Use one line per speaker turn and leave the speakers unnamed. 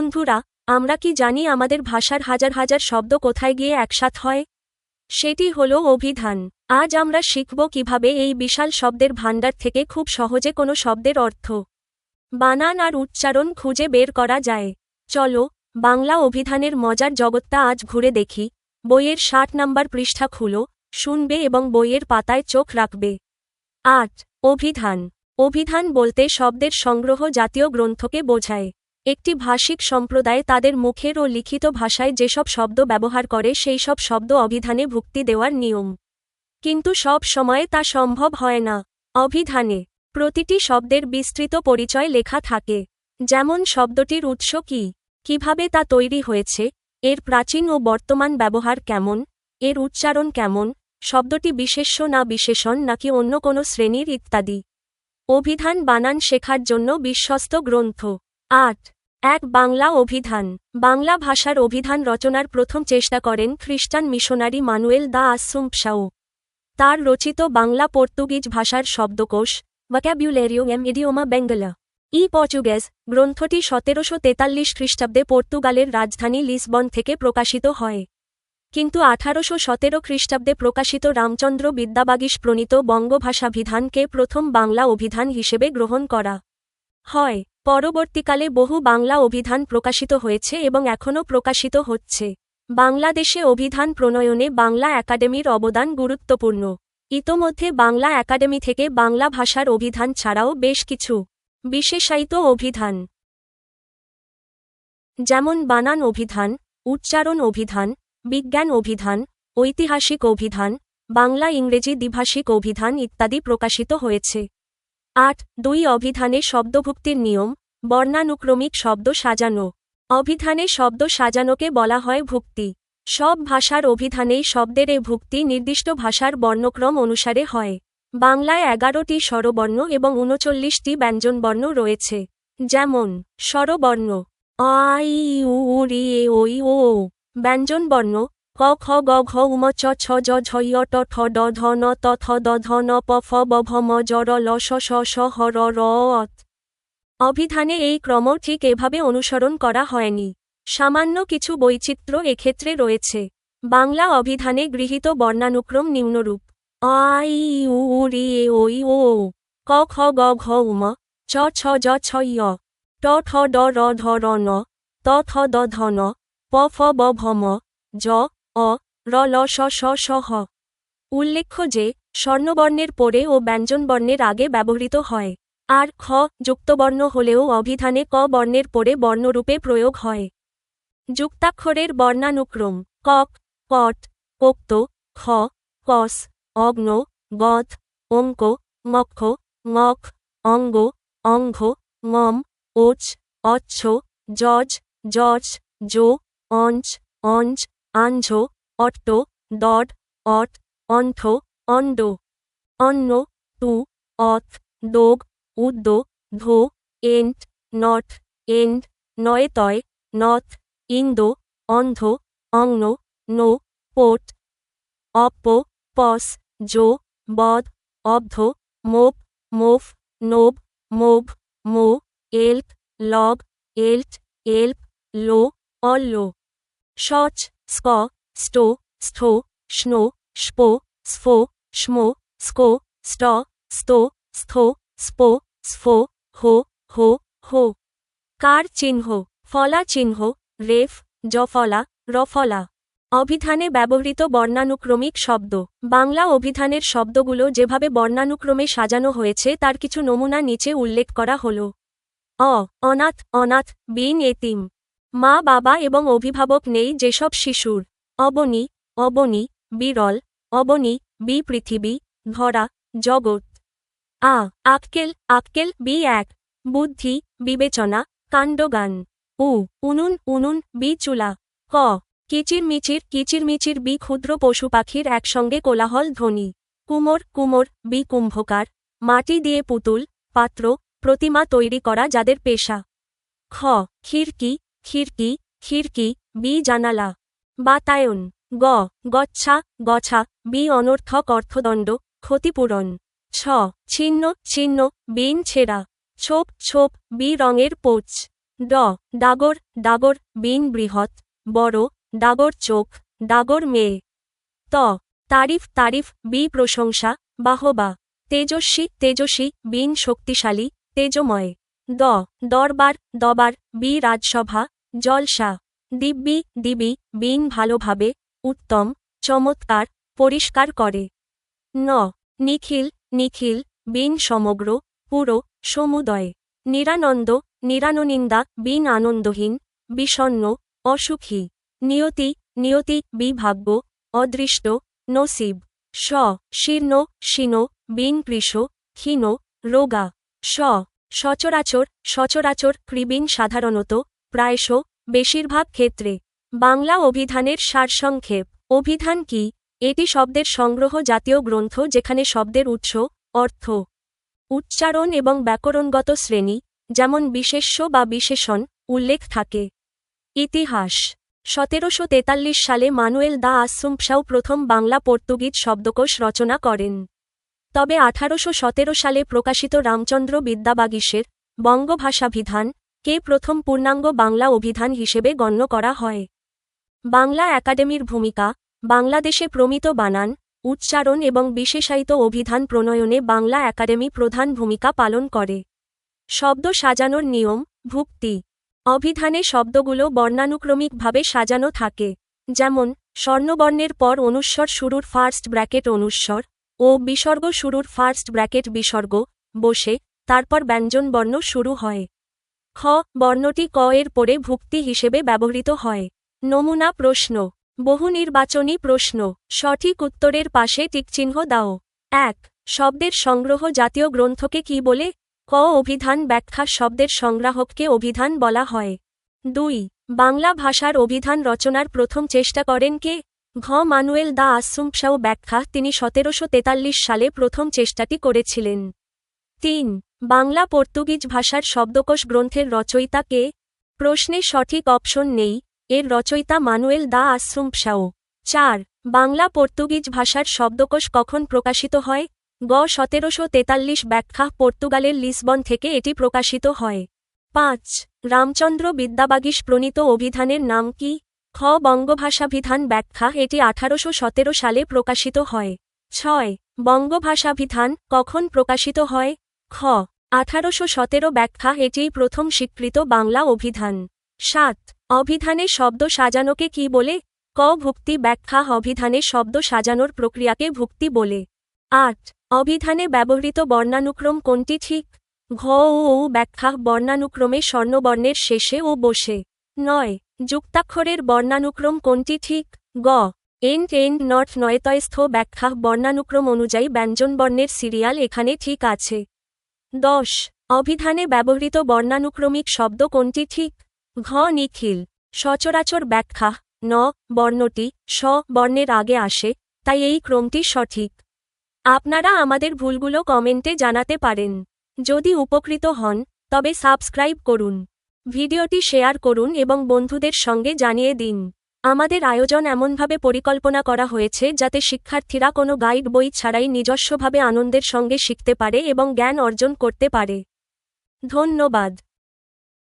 বন্ধুরা, আমরা কি জানি আমাদের ভাষার হাজার হাজার শব্দ কোথায় গিয়ে একসাথ হয়? সেটি হলো অভিধান। আজ আমরা শিখব কিভাবে এই বিশাল শব্দের ভাণ্ডার থেকে খুব সহজে কোনো শব্দের অর্থ, বানান আর উচ্চারণ খুঁজে বের করা যায়। চলো, বাংলা অভিধানের মজার জগৎটা আজ ঘুরে দেখি। বইয়ের ৬০ নম্বর পৃষ্ঠা খুলো, শুনবে এবং বইয়ের পাতায় চোখ রাখবে। ৮. অভিধান। অভিধান বলতে শব্দের সংগ্রহ জাতীয় গ্রন্থকে বোঝায়। একটি ভাষিক সম্প্রদায় তাদের মুখের ও লিখিত ভাষায় যেসব শব্দ ব্যবহার করে সেই সব শব্দ অভিধানে ভুক্তি দেওয়ার নিয়ম। কিন্তু সব সময়ে তা সম্ভব হয় না। অভিধানে প্রতিটি শব্দের বিস্তৃত পরিচয় লেখা থাকে, যেমন শব্দটির উৎস কী, কিভাবে তা তৈরি হয়েছে, এর প্রাচীন ও বর্তমান ব্যবহার কেমন, এর উচ্চারণ কেমন, শব্দটি বিশেষ্য না বিশেষণ নাকি অন্য কোনো শ্রেণীর ইত্যাদি। অভিধান বানান শেখার জন্য বিশ্বস্ত গ্রন্থ। ৮. ১. বাংলা অভিধান। বাংলা ভাষার অভিধান রচনার প্রথম চেষ্টা করেন খ্রিস্টান মিশনারি মানুয়েল দা আসুম্পশাও। তার রচিত বাংলা পর্তুগিজ ভাষার শব্দকোষ ভোক্যাবুলারিও এম ইডিওমা বেঙ্গলা পর্তুগেজ গ্রন্থটি ১৭৪৩ খ্রিস্টাব্দে পর্তুগালের রাজধানী লিসবন থেকে প্রকাশিত হয়। কিন্তু ১৮১৭ খ্রিস্টাব্দে প্রকাশিত রামচন্দ্র বিদ্যাবাগীশ প্রণীত বঙ্গভাষাভিধানকে প্রথম বাংলা অভিধান হিসেবে গ্রহণ করা হয়। পরবর্তীকালে বহু বাংলা অভিধান প্রকাশিত হয়েছে এবং এখনও প্রকাশিত হচ্ছে। বাংলাদেশে অভিধান প্রণয়নে বাংলা একাডেমির অবদান গুরুত্বপূর্ণ। ইতোমধ্যে বাংলা একাডেমি থেকে বাংলা ভাষার অভিধান ছাড়াও বেশ কিছু বিশেষায়িত অভিধান, যেমন বানান অভিধান, উচ্চারণ অভিধান, বিজ্ঞান অভিধান, ঐতিহাসিক অভিধান, বাংলা ইংরেজি দ্বিভাষিক অভিধান ইত্যাদি প্রকাশিত হয়েছে। ৮. ২. অভিধানে শব্দভুক্তির নিয়ম, বর্ণানুক্রমিক শব্দ সাজানো। অভিধানে শব্দ সাজানোকে বলা হয় ভুক্তি। সব ভাষার অভিধানেই শব্দের এ ভুক্তি নির্দিষ্ট ভাষার বর্ণক্রম অনুসারে হয়। বাংলায় ১১টি স্বরবর্ণ এবং ৩৯টি ব্যঞ্জনবর্ণ রয়েছে, যেমন স্বরবর্ণ অ আ ই উ ঊ ঋ এ ঐ ও ঔ। ব্যঞ্জনবর্ণ ক খ গ ঘ উম চ ছ জ ঝ ই ট ঠ ড ধ ন ত থ দ ধ ন প ফ ব ভ ম জ র ল শ শ ষ হ র র অ ৎ। অভিধানে এই ক্রম ঠিক এভাবে অনুসরণ করা হয়নি। সামান্য কিছু বৈচিত্র্য এক্ষেত্রে রয়েছে। বাংলা অভিধানে গৃহীত বর্ণানুক্রম নিম্নরূপ: অ আ ই উ ঊ ঋ এ ঐ ও ঔ। ক খ গ ঘ উম চ ছ জ ছ ই ট ঠ ড র ধ র ন ত থ দ ধ ন প ফ ব ভ ম জ অ র ল শ শ শ হ। উল্লেখ্য যে, স্বর্ণবর্ণের পরে ও ব্যঞ্জনবর্ণের আগে ব্যবহৃত হয়, আর খ যুক্তবর্ণ হলেও অভিধানে ক বর্ণের পরে বর্ণরূপে প্রয়োগ হয়। যুক্তাক্ষরের বর্ণানুক্রম: কক, কট, কোক্ত, খ, কস, অগ্ন, গধ, অঙ্ক, মক্ষ, ঙক, অঙ্গ, অঙ্ঘ, ঙম, ওচ, অচ্ছ, যজ, যচ, জো, অঞ্চ, অঞ্জ, আঞ্ঝ, অট্ট, দড, অট, অন্থ, অণ্ড, অন্ন, তু, অথ, দোগ, উদ্দ, ধো, এন্ট, নট, এন্ড, নয়তয়, নথ, ইন্দ, অন্ধ, অঙ্ন, নো, পোট, অপ্প, পস, জো, বদ, অব্ধ, মোপ, মোফ, নোব, মোভ, মো, এল্প, লগ, এল্ট, এল্প, লো, অল্ল। শচ, স্ক, স্টো, স্থো, স্নো, স্পো, স্ফো, স্মো, স্কো, ষ্ট, स्तो, স্থো, স্পো, স্ফো, হো, হো, হো। কার চিহ্ন: ফলা চিহ্ন, রেফ, জফলা, রফলা। অভিধানে ব্যবহৃত বর্ণানুক্রমিক শব্দ। বাংলা অভিধানের শব্দগুলো যেভাবে বর্ণানুক্রমে সাজানো হয়েছে তার কিছু নমুনা নিচে উল্লেখ করা হল। অ অনাথ, অনাথ, বিন এতিম, মা বাবা এবং অভিভাবক নেই যেসব শিশুর। অবনী, অবনী, বিরল, অবনী, বি পৃথিবী, ধরা, জগৎ। আ আক্কেল, আক্কেল, বি এক, বুদ্ধি, বিবেচনা, কাণ্ডজ্ঞান। উ উনুন, উনুন, বি চুলা। ক কিচিরমিচির, কিচিরমিচির, বি ক্ষুদ্র পশু পাখির একসঙ্গে কোলাহল ধ্বনি। কুমোর, কুমোর, বি কুম্ভকার, মাটি দিয়ে পুতুল, পাত্র, প্রতিমা তৈরি করা যাদের পেশা। খ খিড়কি, খিড়কি, খিড়কি, বি জানালা। বাতায়ন। গ গচ্ছা, গছা, বি অনর্থক অর্থদণ্ড, ক্ষতিপূরণ। ছ ছিন্ন, ছিন্ন, বিন ছেঁড়া। ছোপ, ছোপ, বি রঙের পোচ। ড ডাগর ডাগর বিন বৃহৎ বড় ডাগর চোখ ডাগর মেয়ে ত তারিফ তারিফ বি প্রশংসা বাহবা তেজস্বী তেজস্বী বিন শক্তিশালী তেজময় দ দরবার দবার বি রাজসভা জলসা দিব্যি দিবি বিন ভালোভাবে উত্তম চমৎকার পরিষ্কার করে ন নিখিল নিখিল বিন সমগ্র পুরো সমুদয় নিরানন্দ নিরাননিন্দা বিন আনন্দহীন বিষণ্ণ অসুখী নিয়তি নিয়তি বি ভাগ্য অদৃষ্ট নসিব স শীর্ণ শীর্ণ বিন কৃশ ক্ষীণ রোগা স সচরাচর সচরাচর কৃবিন সাধারণত প্রায়শ বেশিরভাগ ক্ষেত্রে বাংলা অভিধানের সারসংক্ষেপ অভিধান কি এটি শব্দের সংগ্রহ জাতীয় গ্রন্থ যেখানে শব্দের উৎস অর্থ উচ্চারণ এবং ব্যাকরণগত শ্রেণী যেমন বিশেষ্য বা বিশেষণ উল্লেখ থাকে ইতিহাস ১৭৪৩ সালে মানুয়েল দা আসুম্পশাও প্রথম বাংলা পর্তুগিজ শব্দকোষ রচনা করেন তবে ১৮১৭ সালে প্রকাশিত রামচন্দ্র বিদ্যাবাগীশের বঙ্গভাষাভিধান কে প্রথম পূর্ণাঙ্গ বাংলা অভিধান হিসেবে গণ্য করা হয় বাংলা একাডেমির ভূমিকা বাংলাদেশে প্রমিত বানান উচ্চারণ এবং বিশেষায়িত অভিধান প্রণয়নে বাংলা একাডেমি প্রধান ভূমিকা পালন করে শব্দ সাজানোর নিয়ম ভুক্তি অভিধানে শব্দগুলো বর্ণানুক্রমিকভাবে সাজানো থাকে যেমন স্বর্ণবর্ণের পর অনুস্বর শুরুর ফার্স্ট ব্র্যাকেট অনুস্বর ও বিসর্গ শুরুর ফার্স্ট ব্র্যাকেট বিসর্গ বসে তারপর ব্যঞ্জনবর্ণ শুরু হয় খ বর্ণটি ক এর পরে ভুক্তি হিসেবে ব্যবহৃত হয় নমুনা প্রশ্ন বহু নির্বাচনী প্রশ্ন সঠিক উত্তরের পাশে টিকচিহ্ন দাও ১ শব্দের সংগ্রহ জাতীয় গ্রন্থকে কি বলে ক অভিধান ব্যাখ্যা শব্দের সংগ্রাহককে অভিধান বলা হয় ২ বাংলা ভাষার অভিধান রচনার প্রথম চেষ্টা করেন কে ঘ মানুয়েল দা আসুম্পশাও ব্যাখ্যা তিনি ১৭৪৩ সালে প্রথম চেষ্টাটি করেছিলেন ৩ বাংলা পর্তুগিজ ভাষার শব্দকোষ গ্রন্থের রচয়িতা কে প্রশ্নে সঠিক অপশন নেই এর রচয়িতা মানুয়েল দা আসুম্পশাও ৪ বাংলা পর্তুগিজ ভাষার শব্দকোষ কখন প্রকাশিত হয় গ ১৭৪৩ ব্যাখ্যা পর্তুগালের লিসবন থেকে এটি প্রকাশিত হয় ৫ রামচন্দ্র বিদ্যাবাগীশ প্রণীত অভিধানের নাম কি খ বঙ্গভাষাভিধান ব্যাখ্যা এটি ১৮১৭ সালে প্রকাশিত হয় ৬ বঙ্গভাষাভিধান কখন প্রকাশিত হয় খ ১৮১৭ ব্যাখ্যা এটিই প্রথম স্বীকৃত বাংলা অভিধান ৭ অভিধানে শব্দ সাজানোকে কি বলে ক ভুক্তি ব্যাখ্যা অভিধানে শব্দ সাজানোর প্রক্রিয়াকে ভুক্তি বলে ৮ অভিধানে ব্যবহৃত বর্ণানুক্রম কোনটি ঠিক ঘ ও ব্যাখ্যা বর্ণানুক্রমে স্বর্ণবর্ণের শেষে ও বসে ৯ যুক্তাক্ষরের বর্ণানুক্রম কোনটি ঠিক গ এন্ড এন্ড নট নয়তয়স্থ ব্যাখ্যা বর্ণানুক্রম অনুযায়ী ব্যঞ্জনবর্ণের সিরিয়াল এখানে ঠিক আছে ১০ অভিধানে ব্যবহৃত বর্ণানুক্রমিক শব্দ কোনটি ঠিক ঘ নিখিল সচরাচর ব্যাখ্যা ন বর্ণটি স বর্ণের আগে আসে তাই এই ক্রমটি সঠিক আপনারা আমাদের ভুলগুলো কমেন্টে জানাতে পারেন যদি উপকৃত হন তবে সাবস্ক্রাইব করুন ভিডিওটি শেয়ার করুন এবং বন্ধুদের সঙ্গে জানিয়ে দিন আমাদের আয়োজন এমনভাবে পরিকল্পনা করা হয়েছে যাতে শিক্ষার্থীরা কোনো গাইড বই ছাড়াই নিজস্বভাবে আনন্দের সঙ্গে শিখতে পারে এবং জ্ঞান অর্জন করতে পারে ধন্যবাদ।